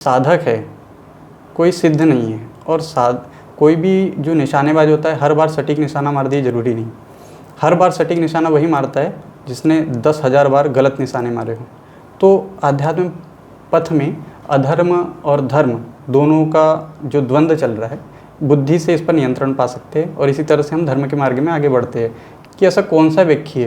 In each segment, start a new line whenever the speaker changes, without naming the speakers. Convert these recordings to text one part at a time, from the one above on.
साधक है कोई सिद्ध नहीं है। और कोई भी जो निशानेबाज होता है हर बार सटीक निशाना मार दिए ज़रूरी नहीं। हर बार सटीक निशाना वही मारता है जिसने 10,000 बार गलत निशाने मारे हों। तो आध्यात्मिक पथ में अधर्म और धर्म दोनों का जो द्वंद्व चल रहा है, बुद्धि से इस पर नियंत्रण पा सकते हैं। और इसी तरह से हम धर्म के मार्ग में आगे बढ़ते हैं कि ऐसा कौन सा व्यक्ति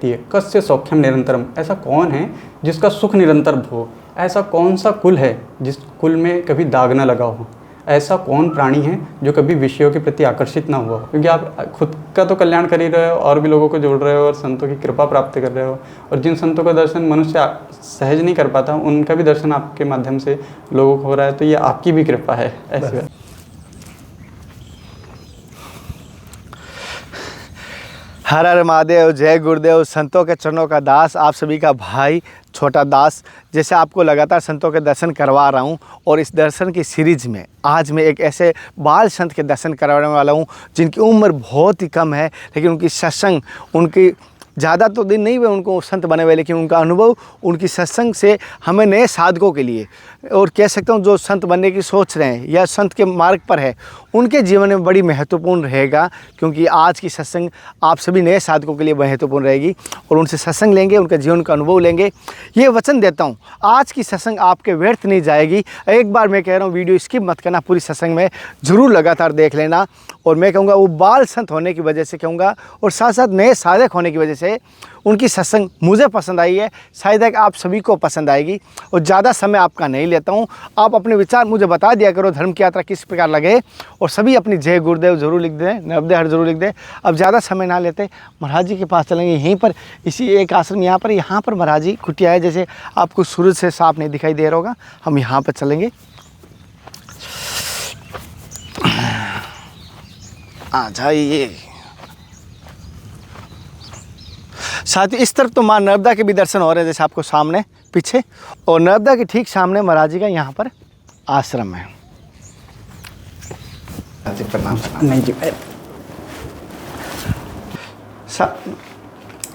है कस्य सौख्यम निरंतरम, ऐसा कौन है जिसका सुख निरंतर भोग, ऐसा कौन सा कुल है जिस कुल में कभी दाग न लगा हो, ऐसा कौन प्राणी है जो कभी विषयों के प्रति आकर्षित ना हुआ हो। क्योंकि आप खुद का तो कल्याण कर ही रहे हो और भी लोगों को जोड़ रहे हो और संतों की कृपा प्राप्त कर रहे हो। और जिन संतों का दर्शन मनुष्य सहज नहीं कर पाता उनका भी दर्शन आपके माध्यम से लोगों को हो रहा है, तो ये आपकी भी कृपा है। ऐसे
हर हर महादेव, जय गुरुदेव। संतों के चरणों का दास, आप सभी का भाई छोटा दास। जैसे आपको लगातार संतों के दर्शन करवा रहा हूं और इस दर्शन की सीरीज़ में आज मैं एक ऐसे बाल संत के दर्शन करवाने वाला हूं जिनकी उम्र बहुत ही कम है, लेकिन उनकी सत्संग, उनकी ज़्यादा तो दिन नहीं हुए उनको संत बने हुए, लेकिन उनका अनुभव, उनकी सत्संग से हमें नए साधकों के लिए, और कह सकता हूँ जो संत बनने की सोच रहे हैं या संत के मार्ग पर है, उनके जीवन में बड़ी महत्वपूर्ण रहेगा। क्योंकि आज की सत्संग आप सभी नए साधकों के लिए महत्वपूर्ण रहेगी और उनसे सत्संग लेंगे, उनके जीवन का अनुभव लेंगे। ये वचन देता हूँ आज की सत्संग आपके व्यर्थ नहीं जाएगी। एक बार मैं कह रहा हूँ वीडियो स्किप मत करना, पूरी सत्संग में ज़रूर लगातार देख लेना। और मैं कहूँगा वो बाल संत होने की वजह से कहूँगा और साथ साथ नए साधक होने की वजह से उनकी सत्संग मुझे पसंद आई है, शायद है कि आप सभी को पसंद आएगी। और ज़्यादा समय आपका नहीं लेता हूँ, आप अपने विचार मुझे बता दिया करो, धर्म की यात्रा किस प्रकार लगे, और सभी अपनी जय गुरुदेव जरूर लिख दें, नवदे हर जरूर लिख दें। अब ज़्यादा समय ना लेते महाराज जी के पास चलेंगे। यहीं पर इसी एक आश्रम यहाँ पर महाराज जी कुटिया है, जैसे आपको सूरज से साफ नहीं दिखाई दे रहा होगा, हम यहाँ पर चलेंगे। आ जाइए साथियों। इस तरफ तो माँ नर्मदा के भी दर्शन हो रहे हैं, जैसे आपको सामने पीछे, और नर्मदा के ठीक सामने महाराज जी का यहाँ पर आश्रम है। प्रणाम।
नहीं जी।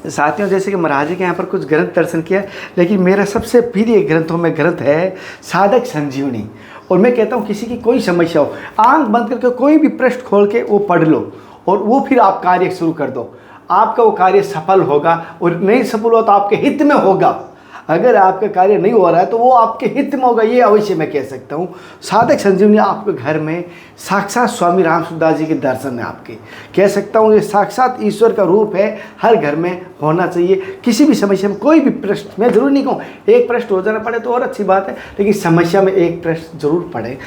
साथियों, जैसे कि महाराज जी के यहाँ पर कुछ ग्रंथ दर्शन किया, लेकिन मेरा सबसे प्रिय ग्रंथों में ग्रंथ है साधक संजीवनी। और मैं कहता हूँ किसी की कोई समस्या हो, आंख बंद करके कोई भी पृष्ठ खोल के वो पढ़ लो और वो फिर आप कार्य शुरू कर दो, आपका वो कार्य सफल होगा। और नहीं सफल हो तो आपके हित में होगा। अगर आपका कार्य नहीं हो रहा है तो वो आपके हित में होगा, ये अवश्य मैं कह सकता हूँ। साधक संजीवनी आपके घर में साक्षात स्वामी राम सुखदास जी के दर्शन है आपके, कह सकता हूँ ये साक्षात ईश्वर का रूप है, हर घर में होना चाहिए। किसी भी समस्या में कोई भी प्रश्न, मैं जरूर नहीं कहूँ एक प्रश्न हो जाना पड़े तो और अच्छी बात है, लेकिन समस्या में एक प्रश्न जरूर पड़े।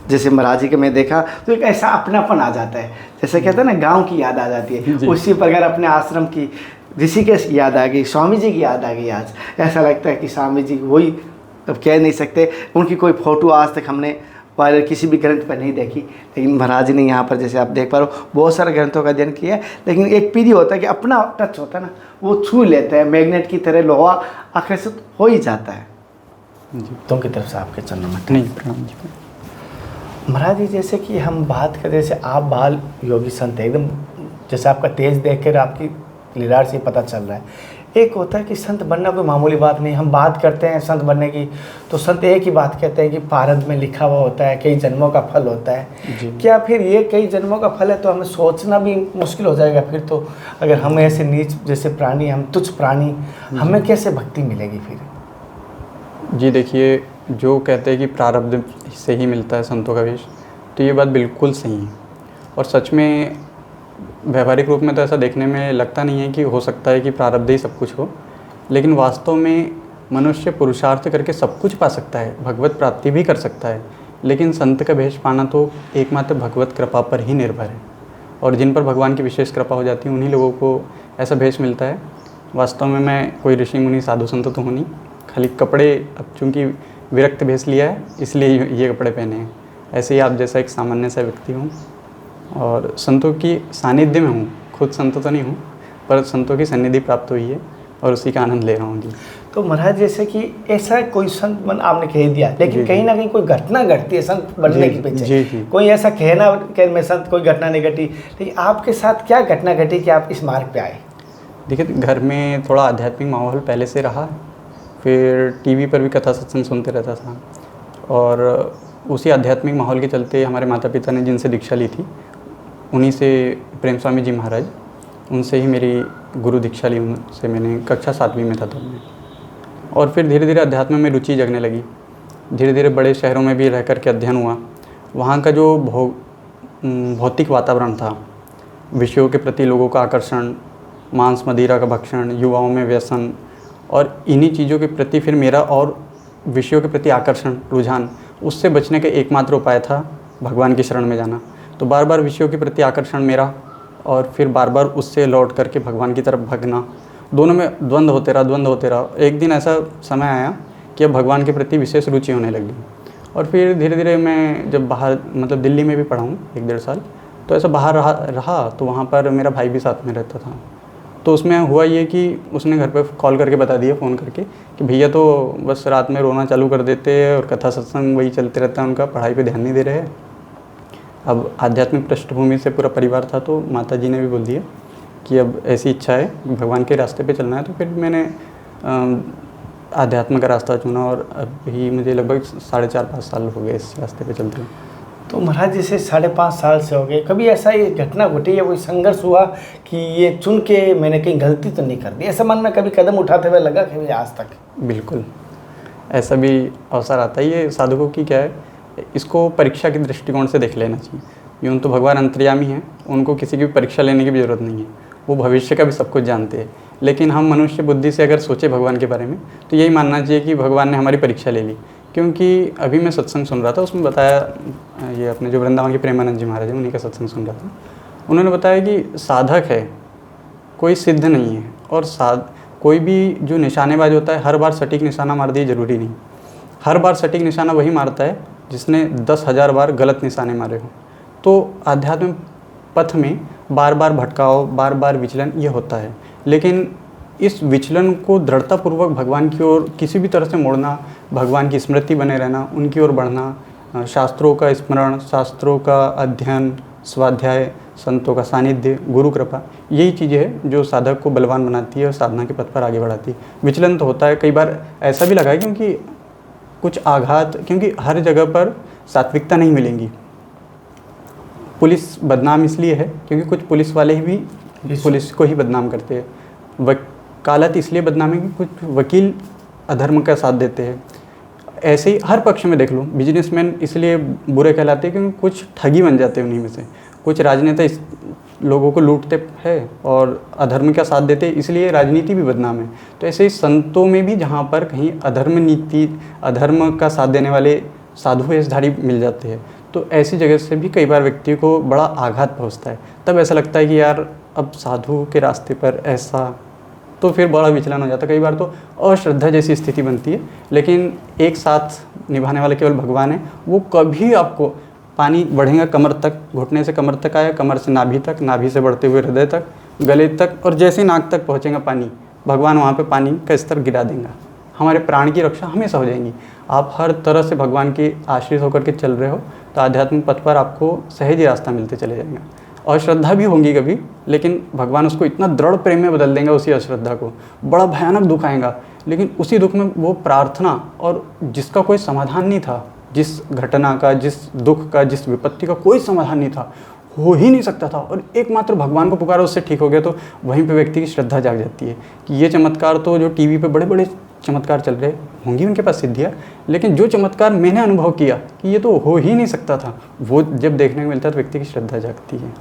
जैसे महाराज जी के मैं देखा तो एक ऐसा अपनापन आ जाता है, जैसे कहते हैं ना गांव की याद आ जाती है, उसी प्रकार अपने आश्रम की, ऋषिकेश की याद आ गई, स्वामी जी की याद आ गई। आज ऐसा लगता है कि स्वामी जी वही, अब कह नहीं सकते, उनकी कोई फ़ोटो आज तक हमने वायरल किसी भी ग्रंथ पर नहीं देखी, लेकिन महाराज जी ने यहाँ पर जैसे आप देख पा रहे हो बहुत सारे ग्रंथों का अध्ययन किया है। लेकिन एक पीढ़ी होता है कि अपना टच होता है ना, वो छू लेते हैं, मैग्नेट की तरह लोहा आकर्षित हो ही जाता है। तुम की तरफ से आपके चरणों में
नहीं। प्रणाम जी।
महाराज जी, जैसे कि हम बात करें, जैसे आप बाल योगी संत एकदम, जैसे आपका तेज देख कर आपकी लीलार से पता चल रहा है। एक होता है कि संत बनना कोई मामूली बात नहीं। हम बात करते हैं संत बनने की तो संत एक ही बात कहते हैं कि प्रारब्ध में लिखा हुआ होता है, कई जन्मों का फल होता है। क्या फिर ये कई जन्मों का फल है तो हमें सोचना भी मुश्किल हो जाएगा फिर तो, अगर हम ऐसे नीच जैसे प्राणी, हम तुच्छ प्राणी, हमें कैसे भक्ति मिलेगी फिर?
जी देखिए, जो कहते हैं कि प्रारब्ध से ही मिलता है संतों का वेश, तो ये बात बिल्कुल सही है। और सच में व्यवहारिक रूप में तो ऐसा देखने में लगता नहीं है कि हो सकता है कि प्रारब्ध ही सब कुछ हो, लेकिन वास्तव में मनुष्य पुरुषार्थ करके सब कुछ पा सकता है, भगवत प्राप्ति भी कर सकता है। लेकिन संत का भेष पाना तो एकमात्र भगवत कृपा पर ही निर्भर है, और जिन पर भगवान की विशेष कृपा हो जाती है उन्हीं लोगों को ऐसा भेष मिलता है। वास्तव में मैं कोई ऋषि मुनि साधु संत तो हूँ नहीं, खाली कपड़े अब चूँकि विरक्त भेष लिया है इसलिए ये कपड़े पहने हैं। ऐसे ही आप जैसा एक सामान्य सा व्यक्ति हूँ और संतों की सानिध्य में हूँ। खुद संत तो नहीं हूँ, पर संतों की सन्निधि प्राप्त हुई है और उसी का आनंद ले रहा हूँ जी।
तो महाराज, जैसे कि ऐसा कोई संत बन आपने कह दिया, लेकिन कहीं ना कहीं कोई घटना घटती है संत बनने के पीछे। कोई ऐसा कहना कि मैं संत, कोई घटना नहीं घटी, लेकिन आपके साथ क्या घटना घटी कि आप इस मार्ग पे आए?
देखिए, घर में थोड़ा आध्यात्मिक माहौल पहले से रहा, फिर टीवी पर भी कथा सत्संग सुनते रहता था और उसी आध्यात्मिक माहौल के चलते हमारे माता पिता ने जिनसे दीक्षा ली थी, उन्हीं से प्रेम स्वामी जी महाराज, उनसे ही मेरी गुरु दीक्षा ली। उनसे मैंने कक्षा 7वीं में था तब मैं। और फिर धीरे धीरे अध्यात्म में रुचि जगने लगी। धीरे धीरे बड़े शहरों में भी रह कर के अध्ययन हुआ। वहाँ का जो भौतिक वातावरण था, विषयों के प्रति लोगों का आकर्षण, मांस मदिरा का भक्षण, युवाओं में व्यसन, और इन्हीं चीज़ों के प्रति फिर मेरा और विषयों के प्रति आकर्षण, रुझान, उससे बचने का एकमात्र उपाय था भगवान की शरण में जाना। तो बार बार विषयों के प्रति आकर्षण मेरा, और फिर बार बार उससे लौट करके भगवान की तरफ भगना, दोनों में द्वंद्व होते रहा। एक दिन ऐसा समय आया कि अब भगवान के प्रति विशेष रुचि होने लगी। और फिर धीरे धीरे मैं जब बाहर, मतलब दिल्ली में भी पढ़ा हूँ 1-1.5 साल, तो ऐसा बाहर रहा तो वहाँ पर मेरा भाई भी साथ में रहता था। तो उसमें हुआ ये कि उसने घर पे कॉल करके बता दिया, फ़ोन करके, कि भैया तो बस रात में रोना चालू कर देते हैं और कथा सत्संग वही चलते रहता है, उनका पढ़ाई पे ध्यान नहीं दे रहे हैं। अब आध्यात्मिक पृष्ठभूमि से पूरा परिवार था, तो माता जी ने भी बोल दिया कि अब ऐसी इच्छा है, भगवान के रास्ते पे चलना है। तो फिर मैंने आध्यात्म का रास्ता चुना, और अभी मुझे लगभग 4.5-5 साल हो गए इस रास्ते पे चलते हुए।
तो महाराज जैसे 5.5 साल से हो गए, कभी ऐसा ये घटना घटी या कोई संघर्ष हुआ कि ये चुन के मैंने कहीं गलती तो नहीं कर दी, ऐसा मन में कभी कदम उठाते हुए लगा कभी आज तक?
बिल्कुल, ऐसा भी अवसर आता है। ये साधकों की क्या है, इसको परीक्षा के दृष्टिकोण से देख लेना चाहिए। यूँ तो भगवान अंतर्यामी हैं, उनको किसी की भी परीक्षा लेने की भी ज़रूरत नहीं है, वो भविष्य का भी सब कुछ जानते हैं। लेकिन हम मनुष्य बुद्धि से अगर सोचे भगवान के बारे में, तो यही मानना चाहिए कि भगवान ने हमारी परीक्षा ले ली। क्योंकि अभी मैं सत्संग सुन रहा था, उसमें बताया, ये अपने जो वृंदावन के प्रेमानंद जी महाराज हैं, उन्हीं का सत्संग सुन रहा था। उन्होंने बताया कि साधक है, कोई सिद्ध नहीं है, और कोई भी जो निशानेबाज होता है, हर बार सटीक निशाना मार दिए ज़रूरी नहीं। हर बार सटीक निशाना वही मारता है जिसने 10,000 बार गलत निशाने मारे हो। तो आध्यात्मिक पथ में बार बार भटकाव, बार बार विचलन, ये होता है। लेकिन इस विचलन को दृढ़तापूर्वक भगवान की ओर किसी भी तरह से मोड़ना, भगवान की स्मृति बने रहना, उनकी ओर बढ़ना, शास्त्रों का स्मरण, शास्त्रों का अध्ययन, स्वाध्याय, संतों का सानिध्य, गुरु कृपा, यही चीज़ें हैं जो साधक को बलवान बनाती है और साधना के पथ पर आगे बढ़ाती है। विचलन तो होता है, कई बार ऐसा भी लगा है, क्योंकि कुछ आघात, क्योंकि हर जगह पर सात्विकता नहीं मिलेंगी। पुलिस बदनाम इसलिए है क्योंकि कुछ पुलिस वाले ही भी पुलिस को ही बदनाम करते हैं। वकालत इसलिए बदनाम है कि कुछ वकील अधर्म का साथ देते हैं। ऐसे ही हर पक्ष में देख लो, बिजनेसमैन इसलिए बुरे कहलाते हैं क्योंकि कुछ ठगी बन जाते हैं उन्हीं में से। कुछ राजनेता इस लोगों को लूटते हैं और अधर्म का साथ देते हैं, इसलिए राजनीति भी बदनाम है। तो ऐसे ही संतों में भी जहाँ पर कहीं अधर्म नीति, अधर्म का साथ देने वाले साधु वेशधारी मिल जाते हैं, तो ऐसी जगह से भी कई बार व्यक्ति को बड़ा आघात पहुँचता है। तब ऐसा लगता है कि यार अब साधु के रास्ते पर ऐसा, तो फिर बड़ा विचलन हो जाता है। कई बार तो अश्रद्धा जैसी स्थिति बनती है। लेकिन एक साथ निभाने वाले केवल भगवान है। वो कभी आपको पानी बढ़ेगा कमर तक, घुटने से कमर तक आया, कमर से नाभि तक, नाभि से बढ़ते हुए हृदय तक, गले तक, और जैसे नाक तक पहुँचेगा पानी, भगवान वहाँ पे पानी का स्तर गिरा देंगे। हमारे प्राण की रक्षा हमेशा हो जाएंगी। आप हर तरह से भगवान के आश्रित होकर के चल रहे हो, तो आध्यात्मिक पथ पर आपको सहज ही रास्ता मिलते चले जाएगा। अश्रद्धा भी होंगी कभी, लेकिन भगवान उसको इतना दृढ़ प्रेम में बदल देंगे, उसी अश्रद्धा को बड़ा भयानक दुख आएगा, लेकिन उसी दुख में वो प्रार्थना, और जिसका कोई समाधान नहीं था, जिस घटना का, जिस दुख का, जिस विपत्ति का कोई समाधान नहीं था, हो ही नहीं सकता था, और एकमात्र भगवान को पुकारा, उससे ठीक हो गया, तो वहीं पे व्यक्ति की श्रद्धा जाग जाती है कि ये चमत्कार तो जो टीवी पे बड़े बड़े चमत्कार चल रहे होंगी, उनके पास सिद्धियाँ, लेकिन जो चमत्कार मैंने अनुभव किया कि ये तो हो ही नहीं सकता था, वो जब देखने को मिलता है तो व्यक्ति की श्रद्धा जागती है।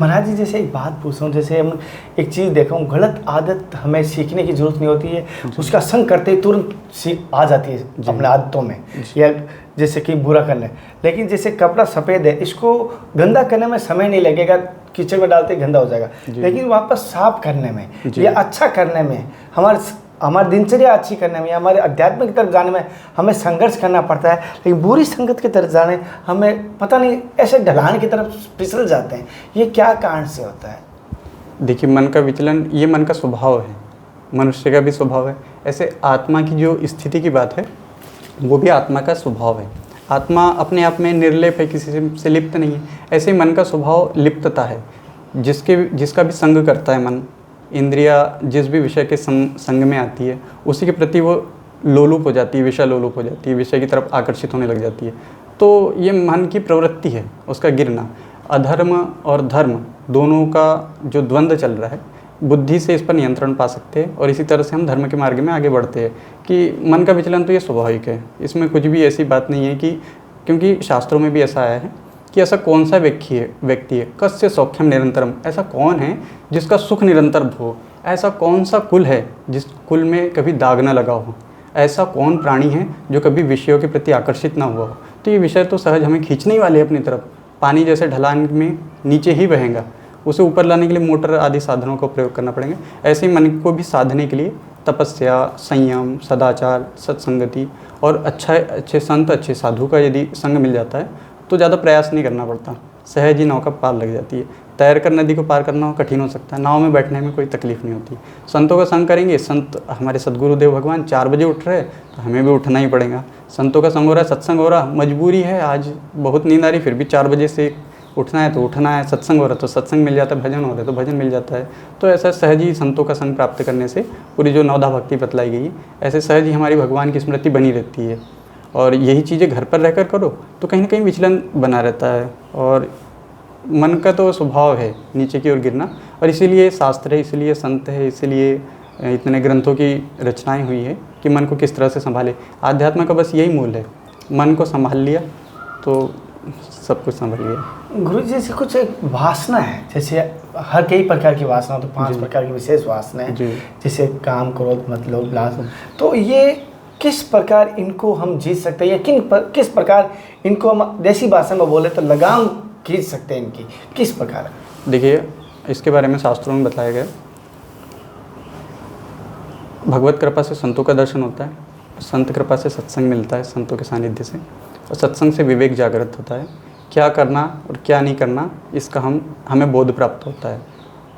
महाराज जी, जैसे एक बात पूछ रहा हूँ, जैसे हम एक चीज़ देखा हूँ, गलत आदत हमें सीखने की ज़रूरत नहीं होती है, उसका संग करते ही तुरंत सीख आ जाती है अपने आदतों में, या जैसे कि बुरा करना है। लेकिन जैसे कपड़ा सफ़ेद है, इसको गंदा करने में समय नहीं लगेगा, किचन में डालते ही गंदा हो जाएगा, लेकिन वापस साफ करने में या अच्छा करने में, हमारी दिनचर्या अच्छी करने में, हमारे अध्यात्म की तरफ जाने में हमें संघर्ष करना पड़ता है। लेकिन बुरी संगत की तरफ जाने हमें पता नहीं ऐसे ढलान की तरफ फिसल जाते हैं। ये क्या कारण से होता है?
देखिए, मन का विचलन ये मन का स्वभाव है, मनुष्य का भी स्वभाव है। ऐसे आत्मा की जो स्थिति की बात है, वो भी आत्मा का स्वभाव है। आत्मा अपने आप में निर्लेप है, किसी से लिप्त नहीं है। ऐसे ही मन का स्वभाव लिप्तता है। जिसका भी संग करता है मन, इंद्रिया जिस भी विषय के संग में आती है, उसी के प्रति वो लोलुप हो जाती है, विषय लोलुप हो जाती है, विषय की तरफ आकर्षित होने लग जाती है। तो ये मन की प्रवृत्ति है, उसका गिरना। अधर्म और धर्म दोनों का जो द्वंद्व चल रहा है, बुद्धि से इस पर नियंत्रण पा सकते हैं और इसी तरह से हम धर्म के मार्ग में आगे बढ़ते हैं। कि मन का विचलन तो ये स्वाभाविक है, इसमें कुछ भी ऐसी बात नहीं है कि, क्योंकि शास्त्रों में भी ऐसा आया है कि ऐसा कौन सा व्यक्ति है कस्य सौख्यम निरंतरम, ऐसा कौन है जिसका सुख निरंतर भोग, ऐसा कौन सा कुल है जिस कुल में कभी दाग न लगा हो, ऐसा कौन प्राणी है जो कभी विषयों के प्रति आकर्षित ना हुआ हो। तो ये विषय तो सहज हमें खींचने ही वाले अपनी तरफ, पानी जैसे ढलान में नीचे ही बहेगा, उसे ऊपर लाने के लिए मोटर आदि साधनों का प्रयोग करना पड़ेगा। ऐसे ही मन को भी साधने के लिए तपस्या, संयम, सदाचार, सत्संगति और अच्छे संत, अच्छे साधु का यदि संग मिल जाता है तो ज़्यादा प्रयास नहीं करना पड़ता, सहज ही नौका पार लग जाती है। तैर कर नदी को पार करना कठिन हो सकता है, नाव में बैठने में कोई तकलीफ नहीं होती। संतों का संग करेंगे, संत हमारे सद्गुरुदेव भगवान 4 बजे उठ रहे तो हमें भी उठना ही पड़ेगा। संतों का संग हो रहा है, सत्संग हो रहा, मजबूरी है, आज बहुत नींद आ रही, फिर भी 4 बजे से उठना है तो उठना है, सत्संग हो रहा है तो सत्संग मिल जाता है, भजन हो रहा है तो भजन मिल जाता है। तो ऐसा सहज ही संतों का संग प्राप्त करने से पूरी जो नवधा भक्ति बतलाई गई, ऐसे सहज ही हमारी भगवान की स्मृति बनी रहती है। और यही चीज़ें घर पर रहकर करो तो कहीं ना कहीं विचलन बना रहता है, और मन का तो स्वभाव है नीचे की ओर गिरना। और इसीलिए शास्त्र है, इसीलिए संत है, इसीलिए इतने ग्रंथों की रचनाएं हुई है कि मन को किस तरह से संभाले। आध्यात्म का बस यही मूल है, मन को संभाल लिया तो सब कुछ संभल गया।
गुरु जी, जैसे कुछ एक वासना है, जैसे हर कई प्रकार की वासना, तो 5 प्रकार की विशेष वासना है, जैसे काम, क्रोध, मतलब लालच, तो ये किस प्रकार इनको हम जीत सकते हैं, या किस प्रकार इनको हम देसी भाषा में बोले तो लगाम खींच सकते हैं इनकी, किस प्रकार?
देखिए, इसके बारे में शास्त्रों में बताया गया, भगवत कृपा से संतों का दर्शन होता है, संत कृपा से सत्संग मिलता है संतों के सानिध्य से, और सत्संग से विवेक जागृत होता है, क्या करना और क्या नहीं करना इसका हमें बोध प्राप्त होता है।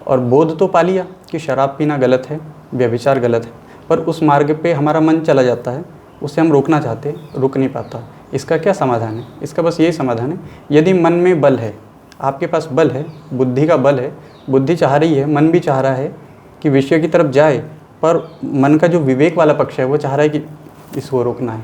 और बोध तो पा लिया कि शराब पीना गलत है, व्यभिचार गलत है, पर उस मार्ग पे हमारा मन चला जाता है, उसे हम रोकना चाहते, रुक नहीं पाता। इसका क्या समाधान है? इसका बस यही समाधान है, यदि मन में बल है, आपके पास बल है, बुद्धि का बल है, बुद्धि चाह रही है, मन भी चाह रहा है कि विषय की तरफ जाए, पर मन का जो विवेक वाला पक्ष है वो चाह रहा है कि इसको रोकना है,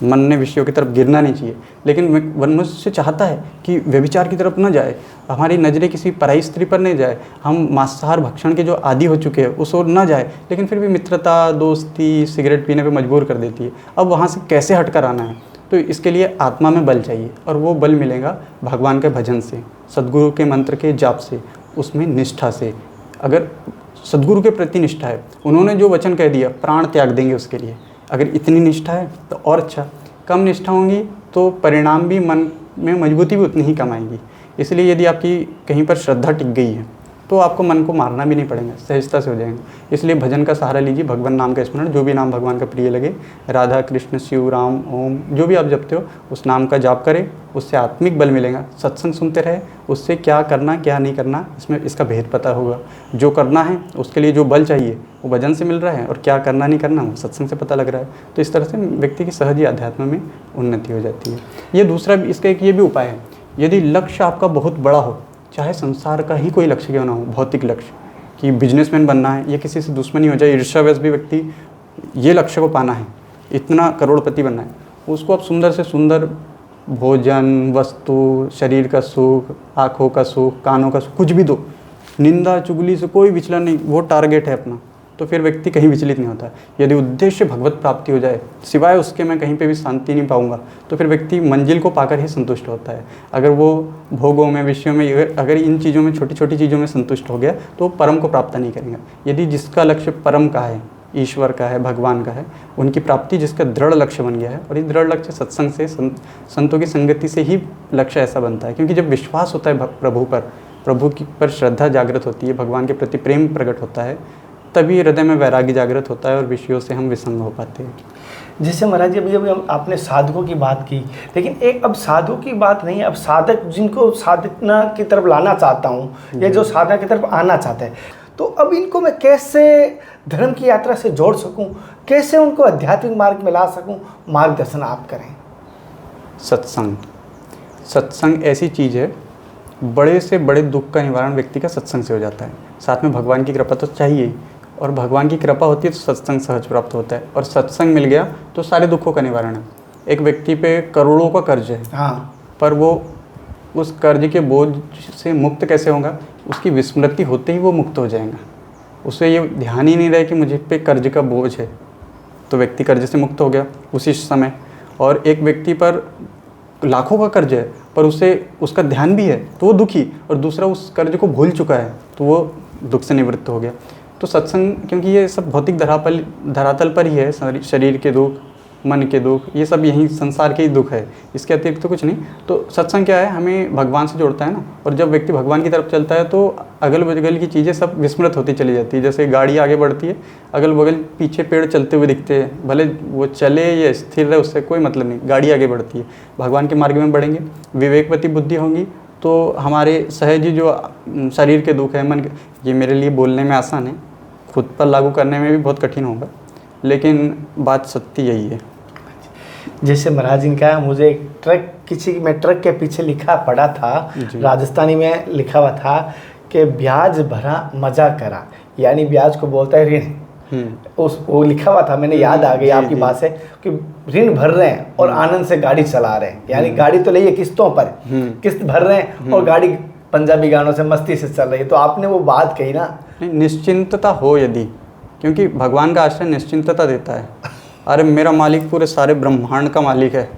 मन ने विषयों की तरफ गिरना नहीं चाहिए। लेकिन मनुष्य चाहता है कि व्यभिचार की तरफ न जाए, हमारी नज़रें किसी पराई स्त्री पर नहीं जाए, हम मांसाहार भक्षण के जो आदी हो चुके हैं उस ओर न जाए, लेकिन फिर भी मित्रता, दोस्ती, सिगरेट पीने पे मजबूर कर देती है। अब वहाँ से कैसे हट कर आना है? तो इसके लिए आत्मा में बल चाहिए, और वो बल मिलेगा भगवान के भजन से, सद्गुरु के मंत्र के जाप से, उसमें निष्ठा से। अगर सद्गुरु के प्रति निष्ठा है, उन्होंने जो वचन कह दिया प्राण त्याग देंगे उसके लिए, अगर इतनी निष्ठा है तो और अच्छा। कम निष्ठा होंगी तो परिणाम भी, मन में मजबूती भी उतनी ही कम आएगी। इसलिए यदि आपकी कहीं पर श्रद्धा टिक गई है तो आपको मन को मारना भी नहीं पड़ेगा, सहजता से हो जाएंगे। इसलिए भजन का सहारा लीजिए, भगवान नाम का स्मरण, जो भी नाम भगवान का प्रिय लगे, राधा, कृष्ण, शिव, राम, ओम, जो भी आप जपते हो उस नाम का जाप करें, उससे आत्मिक बल मिलेगा। सत्संग सुनते रहे, उससे क्या करना क्या नहीं करना इसमें इसका भेद पता होगा। जो करना है उसके लिए जो बल चाहिए वो भजन से मिल रहा है, और क्या करना नहीं करना वो सत्संग से पता लग रहा है। तो इस तरह से व्यक्ति की सहज ही अध्यात्म में उन्नति हो जाती है। ये दूसरा, इसका एक ये भी उपाय है, यदि लक्ष्य आपका बहुत बड़ा हो, चाहे संसार का ही कोई लक्ष्य क्यों ना हो, भौतिक लक्ष्य कि बिजनेसमैन बनना है, या किसी से दुश्मनी हो जाए, ईर्ष्यावश भी व्यक्ति ये लक्ष्य को पाना है, इतना करोड़पति बनना है, उसको आप सुंदर से सुंदर भोजन, वस्तु, शरीर का सुख, आँखों का सुख, कानों का सुख, कुछ भी दो, निंदा चुगली से कोई विचलन नहीं, वो टारगेट है अपना, तो फिर व्यक्ति कहीं विचलित नहीं होता। यदि उद्देश्य भगवत प्राप्ति हो जाए, सिवाय उसके मैं कहीं पे भी शांति नहीं पाऊंगा, तो फिर व्यक्ति मंजिल को पाकर ही संतुष्ट होता है। अगर वो भोगों में, विषयों में, अगर इन चीज़ों में, छोटी छोटी चीज़ों में संतुष्ट हो गया तो परम को प्राप्त नहीं करेंगे। यदि जिसका लक्ष्य परम का है, ईश्वर का है, भगवान का है, उनकी प्राप्ति जिसका दृढ़ लक्ष्य बन गया है, और ये दृढ़ लक्ष्य सत्संग से, संतों की संगति से ही लक्ष्य ऐसा बनता है। क्योंकि जब विश्वास होता है प्रभु की पर श्रद्धा जागृत होती है, भगवान के प्रति प्रेम प्रकट होता है, तभी हृदय में वैराग्य जागृत होता है और विषयों से हम विसंग हो पाते हैं।
जैसे महाराज जी, अभी आपने साधकों की बात की, लेकिन एक अब साधु की बात नहीं है, अब साधक जिनको साधना की तरफ लाना चाहता हूँ, या जो साधना की तरफ आना चाहते हैं, तो अब इनको मैं कैसे धर्म की यात्रा से जोड़ सकूँ, कैसे उनको आध्यात्मिक मार्ग में ला सकूँ, मार्गदर्शन आप करें।
सत्संग ऐसी चीज़ है, बड़े से बड़े दुख का निवारण व्यक्ति का सत्संग से हो जाता है। साथ में भगवान की कृपा तो चाहिए, और भगवान की कृपा होती है तो सत्संग सहज प्राप्त होता है, और सत्संग मिल गया तो सारे दुखों का निवारण है। एक व्यक्ति पे करोड़ों का कर्ज है,
हाँ,
पर वो उस कर्ज के बोझ से मुक्त कैसे होगा? उसकी विस्मृति होते ही वो मुक्त हो जाएगा। उसे ये ध्यान ही नहीं रहे कि मुझे पे कर्ज का बोझ है, तो व्यक्ति कर्ज से मुक्त हो गया उसी समय। और एक व्यक्ति पर लाखों का कर्ज है पर उसे उसका ध्यान भी है तो वो दुखी, और दूसरा उस कर्ज को भूल चुका है तो वो दुख से निवृत्त हो गया। तो सत्संग, क्योंकि ये सब भौतिक धरातल पर ही है, शरीर के दुख, मन के दुख, ये सब यही संसार के ही दुख है, इसके अतिरिक्त तो कुछ नहीं। तो सत्संग क्या है? हमें भगवान से जोड़ता है ना, और जब व्यक्ति भगवान की तरफ चलता है तो अगल बगल की चीज़ें सब विस्मृत होती चली जाती है। जैसे गाड़ी आगे बढ़ती है, अगल बगल पीछे पेड़ चलते हुए दिखते हैं, भले वो चले या स्थिर रहे उससे कोई मतलब नहीं, गाड़ी आगे बढ़ती है। भगवान के मार्ग में बढ़ेंगे, विवेकवती बुद्धि होंगी तो हमारे सहज ही जो शरीर के दुख है, मन के, ये मेरे लिए बोलने में आसान है, खुद पर लागू करने में भी बहुत कठिन होगा, लेकिन बात सत्य यही है।
जैसे महाराज जी ने कहा, मुझे एक ट्रक, मैं ट्रक के पीछे लिखा पढ़ा था, राजस्थानी में लिखा हुआ था कि ब्याज भरा मजा करा, यानी ब्याज को बोलता है ऋण। वो लिखा हुआ था, मैंने याद आ गई आपकी बात से कि ऋण भर रहे हैं और आनंद से गाड़ी चला रहे हैं, यानी गाड़ी तो लिए किस्तों पर, किस्त भर रहे हैं और गाड़ी पंजाबी गानों से मस्ती से चल रही है। तो आपने वो बात कही ना,
निश्चिंतता हो यदि, क्योंकि भगवान का आश्रय निश्चिंतता देता है। अरे मेरा मालिक पूरे सारे ब्रह्मांड का मालिक है,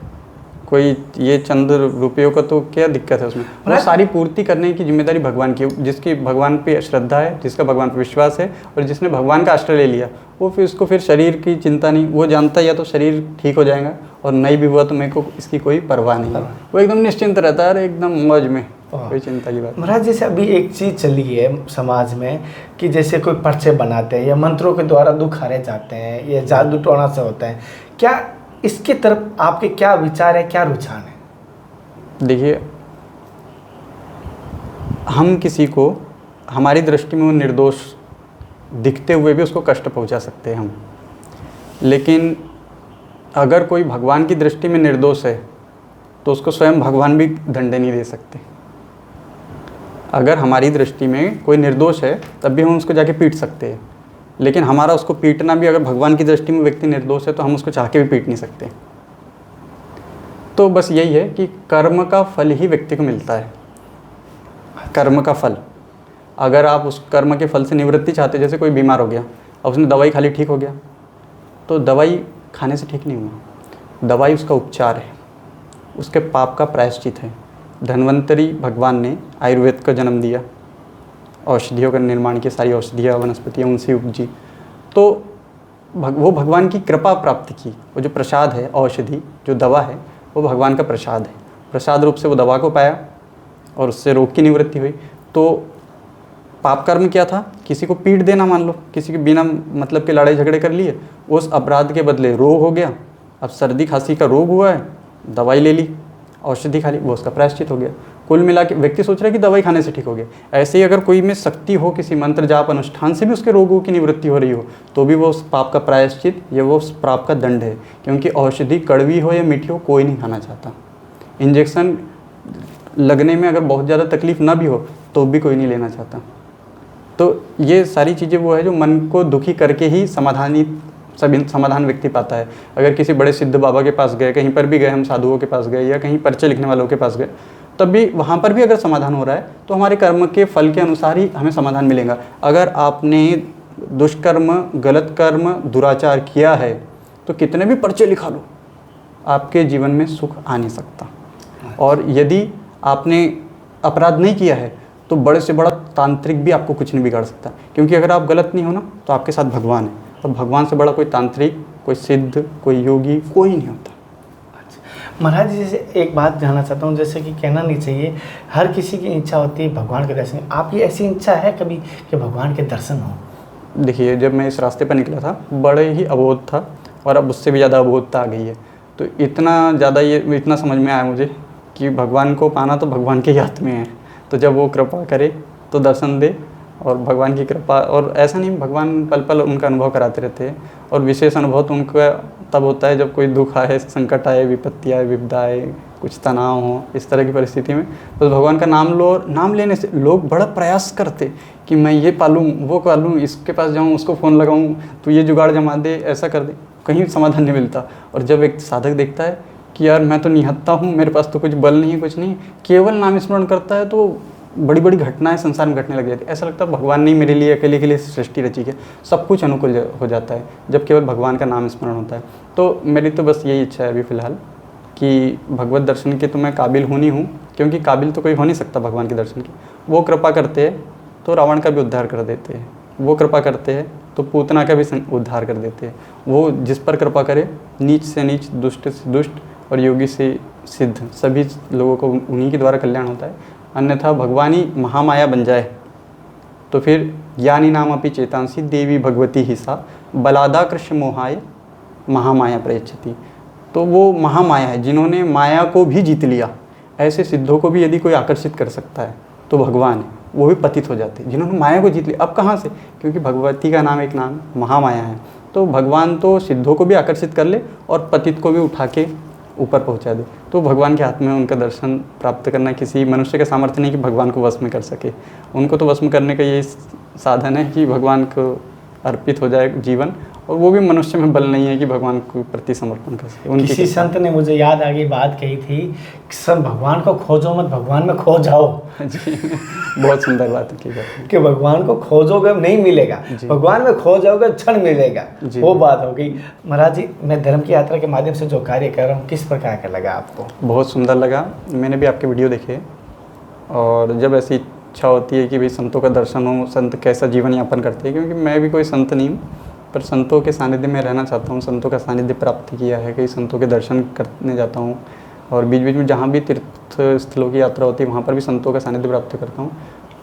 कोई ये चंद रुपयों का तो क्या दिक्कत है उसमें? वो सारी पूर्ति करने की जिम्मेदारी भगवान की, जिसकी भगवान पे श्रद्धा है, जिसका भगवान पे विश्वास है और जिसने भगवान का आश्रय ले लिया, वो फिर उसको फिर शरीर की चिंता नहीं। वो जानता या तो शरीर ठीक हो जाएगा और नहीं भी हुआ तो मेरे को इसकी कोई परवाह नहीं है। वो एकदम निश्चिंत रहता है, एकदम मौज में, कोई चिंता की बात।
महाराज जैसे अभी एक चीज़ चली है समाज में कि जैसे कोई पर्चे बनाते हैं या मंत्रों के द्वारा दुख हारे जाते हैं, या जादू टोना से होता है, क्या इसके तरफ आपके क्या विचार है, क्या रुझान है?
देखिए, हम किसी को हमारी दृष्टि में वो निर्दोष दिखते हुए भी उसको कष्ट पहुंचा सकते हैं हम, लेकिन अगर कोई भगवान की दृष्टि में निर्दोष है तो उसको स्वयं भगवान भी दंड नहीं दे सकते। अगर हमारी दृष्टि में कोई निर्दोष है तब भी हम उसको जाके पीट सकते हैं, लेकिन हमारा उसको पीटना भी, अगर भगवान की दृष्टि में व्यक्ति निर्दोष है तो हम उसको चाह के भी पीट नहीं सकते। तो बस यही है कि कर्म का फल ही व्यक्ति को मिलता है, कर्म का फल। अगर आप उस कर्म के फल से निवृत्ति चाहते, जैसे कोई बीमार हो गया और उसने दवाई खा ली, ठीक हो गया, तो दवाई खाने से ठीक नहीं हुआ, दवाई उसका उपचार है, उसके पाप का प्रायश्चित है। धन्वंतरी भगवान ने आयुर्वेद का जन्म दिया, औषधियों का निर्माण किया, सारी औषधियाँ वनस्पतियाँ उनसे उपजी, तो वो भगवान की कृपा प्राप्त की। वो जो प्रसाद है, औषधि जो दवा है, वो भगवान का प्रसाद है, प्रसाद रूप से वो दवा को पाया और उससे रोग की निवृत्ति हुई। तो पाप कर्म क्या था? किसी को पीट देना, मान लो किसी के बिना मतलब के लड़ाई झगड़े कर लिए, उस अपराध के बदले रोग हो गया, अब सर्दी खांसी का रोग हुआ है, दवाई ले ली, औषधि खा ली, वो उसका प्रायश्चित हो गया। कुल मिला के व्यक्ति सोच रहा है कि दवाई खाने से ठीक हो गया। ऐसे ही अगर कोई में शक्ति हो, किसी मंत्र जाप अनुष्ठान से भी उसके रोगों की निवृत्ति हो रही हो, तो भी वो उस पाप का प्रायश्चित या वो उस पाप का दंड है, क्योंकि औषधि कड़वी हो या मीठी हो कोई नहीं खाना चाहता। इंजेक्शन लगने में अगर बहुत ज़्यादा तकलीफ ना भी हो तो भी कोई नहीं लेना चाहता। तो ये सारी चीज़ें वो है जो मन को दुखी करके ही समाधान व्यक्ति पाता है। अगर किसी बड़े सिद्ध बाबा के पास गए, कहीं पर भी गए, हम साधुओं के पास गए या कहीं पर्चे लिखने वालों के पास गए, तब भी वहाँ पर भी अगर समाधान हो रहा है तो हमारे कर्म के फल के अनुसार ही हमें समाधान मिलेगा। अगर आपने दुष्कर्म, गलत कर्म, दुराचार किया है तो कितने भी पर्चे लिखा लो, आपके जीवन में सुख आ नहीं सकता। और यदि आपने अपराध नहीं किया है तो बड़े से बड़ा तांत्रिक भी आपको कुछ नहीं बिगाड़ सकता, क्योंकि अगर आप गलत नहीं हो ना तो आपके साथ भगवान है, और भगवान से बड़ा कोई तांत्रिक, कोई सिद्ध, कोई योगी कोई नहीं होता।
महाराज जैसे एक बात जानना चाहता हूँ, जैसे कि कहना नहीं चाहिए, हर किसी की इच्छा होती है भगवान के दर्शन। आपकी ऐसी इच्छा है कभी कि भगवान के दर्शन हो?
देखिए, जब मैं इस रास्ते पर निकला था बड़े ही अबोध था, और अब उससे भी ज़्यादा अबोधता आ गई है। तो इतना ज़्यादा ये इतना समझ में आया मुझे कि भगवान को पाना तो भगवान के हाथ में है। तो जब वो कृपा करे तो दर्शन दे, और भगवान की कृपा, और ऐसा नहीं भगवान पल पल उनका अनुभव कराते रहते हैं, और विशेष अनुभव तो उनका तब होता है जब कोई दुख आए, संकट आए, विपत्ति आए, विपदा आए, कुछ तनाव हो, इस तरह की परिस्थिति में बस भगवान का नाम लो, और नाम लेने से लोग बड़ा प्रयास करते कि मैं ये पालूँ, वो पालूँ, इसके पास जाऊँ, उसको फ़ोन लगाऊँ, तो ये जुगाड़ जमा दे, ऐसा कर दे, कहीं समाधान नहीं मिलता। और जब एक साधक देखता है कि यार मैं तो निहत्था हूँ, मेरे पास तो कुछ बल नहीं है, कुछ नहीं, केवल नाम स्मरण करता है, तो बड़ी बड़ी घटनाएं संसार में घटने लग जाती है। ऐसा लगता है भगवान ने मेरे लिए अकेले के लिए सृष्टि रची है, सब कुछ अनुकूल हो जाता है जब केवल भगवान का नाम स्मरण होता है। तो मेरी तो बस यही इच्छा है अभी फ़िलहाल कि भगवत दर्शन के तो मैं काबिल हूँ नहीं हूँ, क्योंकि काबिल तो कोई हो नहीं सकता भगवान के दर्शन की। वो कृपा करते हैं तो रावण का भी उद्धार कर देते हैं, वो कृपा करते हैं तो पूतना का भी उद्धार कर देते हैं। वो जिस पर कृपा करे, नीच से नीच, दुष्ट से दुष्ट और योगी से सिद्ध, सभी लोगों को उन्हीं के द्वारा कल्याण होता है। अन्यथा भगवान ही महामाया बन जाए तो फिर ज्ञानी नाम अपि चेतांसी देवी भगवती ही सा बलादा कृष्ण मोहाय महामाया प्रयच्छति। तो वो महामाया है, जिन्होंने माया को भी जीत लिया। ऐसे सिद्धों को भी यदि कोई आकर्षित कर सकता है तो भगवान है, वो भी पतित हो जाते हैं जिन्होंने माया को जीत लिया। अब कहाँ से? क्योंकि भगवती का नाम एक नाम महामाया है। तो भगवान तो सिद्धों को भी आकर्षित कर ले और पतित को भी उठा के ऊपर पहुंचा दे। तो भगवान के हाथ में उनका दर्शन प्राप्त करना किसी मनुष्य का सामर्थ्य नहीं कि भगवान को वश में कर सके। उनको तो वश में करने का यही साधन है कि भगवान को अर्पित हो जाए जीवन, और वो भी मनुष्य में बल नहीं है कि भगवान को प्रति समर्पण कर सके। उनकी
किसी संत ने मुझे याद आ गई बात कही थी कि सब भगवान को खोजो मत, भगवान में खो जाओ।
जी, बहुत सुंदर बात की
कि भगवान को खोजोगे नहीं मिलेगा, भगवान में खो जाओगे क्षण मिलेगा। वो बात हो गई। महाराज जी, मैं धर्म की यात्रा के माध्यम से जो कार्य कर रहा हूँ, किस प्रकार का लगा आपको? बहुत
सुंदर लगा। मैंने भी आपके वीडियो देखे, और जब ऐसी इच्छा होती है कि भाई संतों का दर्शन हो, संत कैसा जीवन यापन करते हैं, क्योंकि मैं भी कोई संत नहीं हूँ, पर संतों के सानिध्य में रहना चाहता हूँ, संतों का सानिध्य प्राप्त किया है, कई संतों के दर्शन करने जाता हूँ, और बीच बीच में जहाँ भी तीर्थ स्थलों की यात्रा होती है वहाँ पर भी संतों का सानिध्य प्राप्त करता हूँ।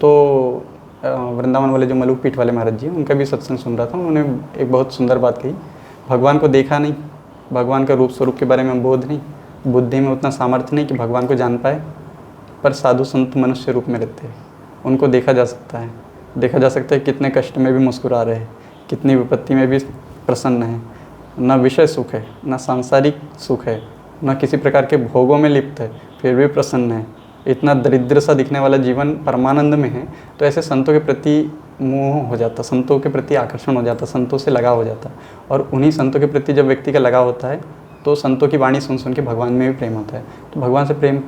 तो वृंदावन वाले जो मलुक पीठ वाले महाराज जी, उनका भी सत्संग सुन रहा था। उन्होंने एक बहुत सुंदर बात कही, भगवान को देखा नहीं, भगवान का रूप स्वरूप के बारे में बोध नहीं, बुद्धि में उतना सामर्थ्य नहीं कि भगवान को जान पाए, पर साधु संत मनुष्य रूप में रहते हैं, उनको देखा जा सकता है। देखा जा सकता है कितने कष्ट में भी मुस्कुरा रहे हैं, कितनी विपत्ति में भी प्रसन्न है, न विषय सुख है, न सांसारिक सुख है, न किसी प्रकार के भोगों में लिप्त है, फिर भी प्रसन्न है। इतना दरिद्र सा दिखने वाला जीवन परमानंद में है। तो ऐसे संतों के प्रति मोह हो जाता, संतों के प्रति आकर्षण हो जाता, संतों से लगाव हो जाता। और उन्हीं संतों के प्रति जब व्यक्ति का लगाव होता है तो संतों की वाणी सुन सुन के भगवान में भी प्रेम होता है। तो भगवान से प्रेम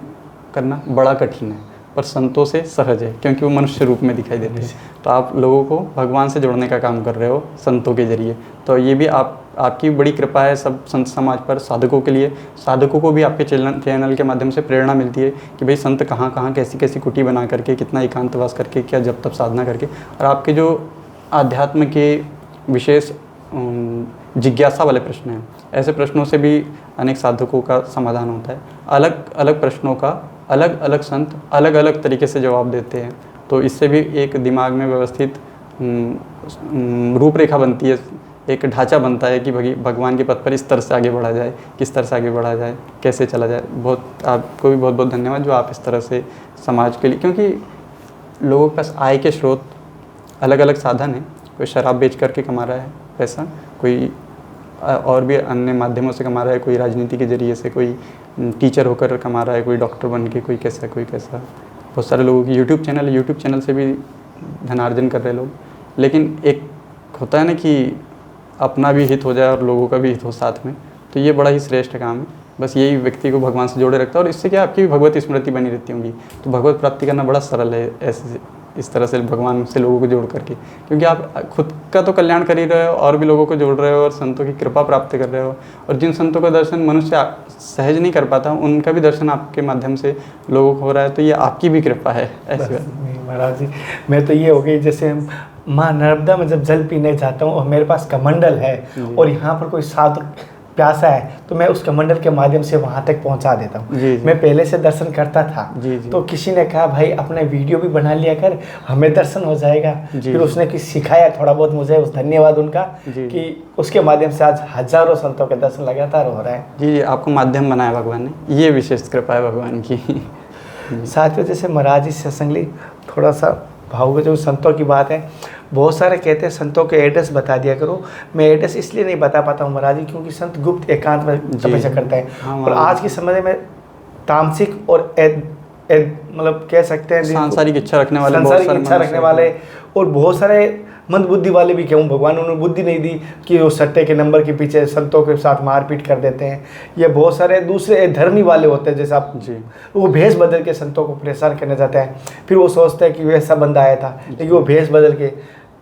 करना बड़ा कठिन है, पर संतों से सहज है, क्योंकि वो मनुष्य रूप में दिखाई देते हैं। तो आप लोगों को भगवान से जोड़ने का काम कर रहे हो संतों के जरिए। तो ये भी आपकी बड़ी कृपा है सब संत समाज पर, साधकों के लिए। साधकों को भी आपके चैनल के माध्यम से प्रेरणा मिलती है कि भाई संत कहाँ कहाँ कैसी कैसी कुटी बना करके, कितना एकांतवास करके, क्या जब तब साधना करके, और आपके जो आध्यात्म के विशेष जिज्ञासा वाले प्रश्न हैं, ऐसे प्रश्नों से भी अनेक साधकों का समाधान होता है। अलग अलग प्रश्नों का अलग अलग संत अलग अलग तरीके से जवाब देते हैं। तो इससे भी एक दिमाग में व्यवस्थित रूपरेखा बनती है, एक ढांचा बनता है कि भगवान के पथ पर इस तरह से आगे बढ़ा जाए, किस तरह से आगे बढ़ा जाए, कैसे चला जाए। बहुत आपको भी बहुत बहुत धन्यवाद जो आप इस तरह से समाज के लिए, क्योंकि लोगों के पास आय के स्रोत अलग अलग साधन हैं। कोई शराब बेच करके कमा रहा है पैसा, कोई और भी अन्य माध्यमों से कमा रहा है, कोई राजनीति के जरिए से, कोई टीचर होकर कमा रहा है, कोई डॉक्टर बन के, कोई कैसा कोई कैसा। बहुत सारे लोगों की यूट्यूब चैनल से भी धनार्जन कर रहे लोग। लेकिन एक होता है ना कि अपना भी हित हो जाए और लोगों का भी हित हो साथ में, तो ये बड़ा ही श्रेष्ठ काम है। बस यही व्यक्ति को भगवान से जोड़े रखता है, और इससे क्या आपकी भी भगवत स्मृति बनी रहती होंगी। तो भगवत प्राप्ति करना बड़ा सरल है ऐसे, इस तरह से भगवान से लोगों को जोड़ करके, क्योंकि आप खुद का तो कल्याण कर ही रहे हो और भी लोगों को जोड़ रहे हो और संतों की कृपा प्राप्त कर रहे हो। और जिन संतों का दर्शन मनुष्य सहज नहीं कर पाता, उनका भी दर्शन आपके माध्यम से लोगों को हो रहा है, तो ये आपकी भी कृपा है। ऐसी बात
महाराज जी, मैं तो ये हो गई, जैसे माँ नर्मदा में जब जल पीने जाता हूँ और मेरे पास कमंडल है और यहाँ पर कोई साधु प्यासा है तो मैं उस कमंडल के माध्यम से वहाँ तक पहुँचा देता हूँ। मैं पहले से दर्शन करता था, तो किसी ने कहा भाई अपने वीडियो भी बना लिया कर, हमें दर्शन हो जाएगा। फिर उसने कुछ सिखाया थोड़ा बहुत मुझे, उस धन्यवाद उनका कि उसके माध्यम से आज हजारों संतों के दर्शन लगातार हो रहा है।
जी, आपको माध्यम बनाया भगवान ने, ये विशेष कृपा है भगवान की।
साथियों, जैसे महाराज जी सत्संगली थोड़ा सा भाव जो संतों की बात है, बहुत सारे कहते हैं संतों के एड्रेस बता दिया करो। मैं एड्रेस इसलिए नहीं बता पाता हूँ महाराज जी, क्योंकि संत गुप्त एकांत में तपस्या करता है। और आज के समय में तामसिक और मतलब कह सकते हैं
सांसारिक इच्छा रखने वाले, बहुत
सांसारिक
सारे
इच्छा रखने वाले, और बहुत सारे मंदबुद्धि वाले भी क्यों, भगवान उन्होंने बुद्धि नहीं दी कि वो सट्टे के नंबर के पीछे संतों के साथ मारपीट कर देते हैं। ये बहुत सारे दूसरे धर्मी वाले होते हैं, जैसे आप
जी,
वो भेष बदल के संतों को परेशान करने जाते हैं, फिर वो सोचते हैं कि वैसा बंदा आया था, लेकिन वो भेष बदल के।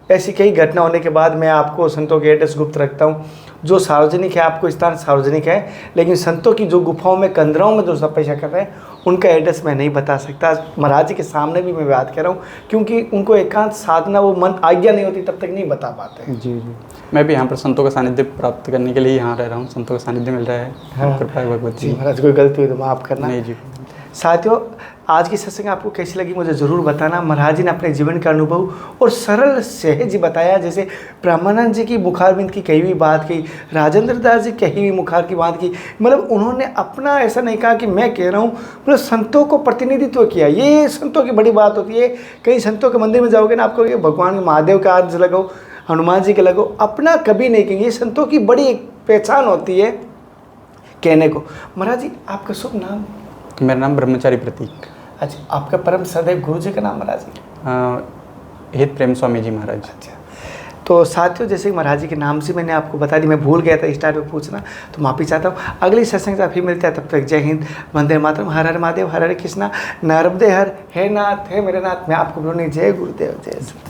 ऐसी कई घटना होने के बाद मैं आपको संतों के एड्रेस गुप्त रखता हूँ। जो सार्वजनिक है, आपको स्थान सार्वजनिक है, लेकिन संतों की जो गुफाओं में, कंदराओं में जो तपस्या कर रहे हैं, उनका एड्रेस मैं नहीं बता सकता। महाराज जी के सामने भी मैं बात कर रहा हूँ, क्योंकि उनको एकांत साधना, वो मन आज्ञा नहीं होती तब तक नहीं बता पाते।
जी जी। मैं भी यहाँ पर संतों का सानिध्य प्राप्त करने के लिए यहाँ रह रहा हूँ। संतों का सानिध्य मिल रहा है,
हाँ।
कृपा है भगवती
जी
की।
महाराज, कोई गलती हुई तो माफ़ करना।
नहीं जी।
साथियों, आज की सत्संग आपको कैसी लगी मुझे ज़रूर बताना। महाराज जी ने अपने जीवन का अनुभव और सरल सहज बताया, जैसे ब्रह्मानंद जी की मुखारबिंद की कही हुई बात की, राजेंद्र दास जी कही हुई मुखार की बात की। मतलब उन्होंने अपना ऐसा नहीं कहा कि मैं कह रहा हूँ, मतलब संतों को प्रतिनिधित्व किया। ये संतों की बड़ी बात होती है। कई संतों के मंदिर में जाओगे ना, आपको ये भगवान महादेव का हाथ लगाओ, हनुमान जी के लगाओ, अपना कभी नहीं कहेंगे। ये संतों की बड़ी एक पहचान होती है कहने को। महाराज जी, आपका शुभ नाम?
मेरा नाम ब्रह्मचारी प्रतीक।
अच्छा, आपका परम सदैव गुरु जी का नाम महाराज जी?
हित प्रेम स्वामी जी महाराज।
अच्छा, तो साथियों, जैसे कि महाराज जी के नाम से मैंने आपको बता दी, मैं भूल गया था स्टार्ट में पूछना, तो माफ़ी चाहता हूँ। अगली सत्संग से फिर मिलते हैं, तब तक जय हिंद, वंदे मातरम, हर हर महादेव, हर हर कृष्णा, नर्मदे हर, हे नाथ, हे मेरे नाथ। मैं आपको बोलूँगी जय गुरुदेव, जय श्री।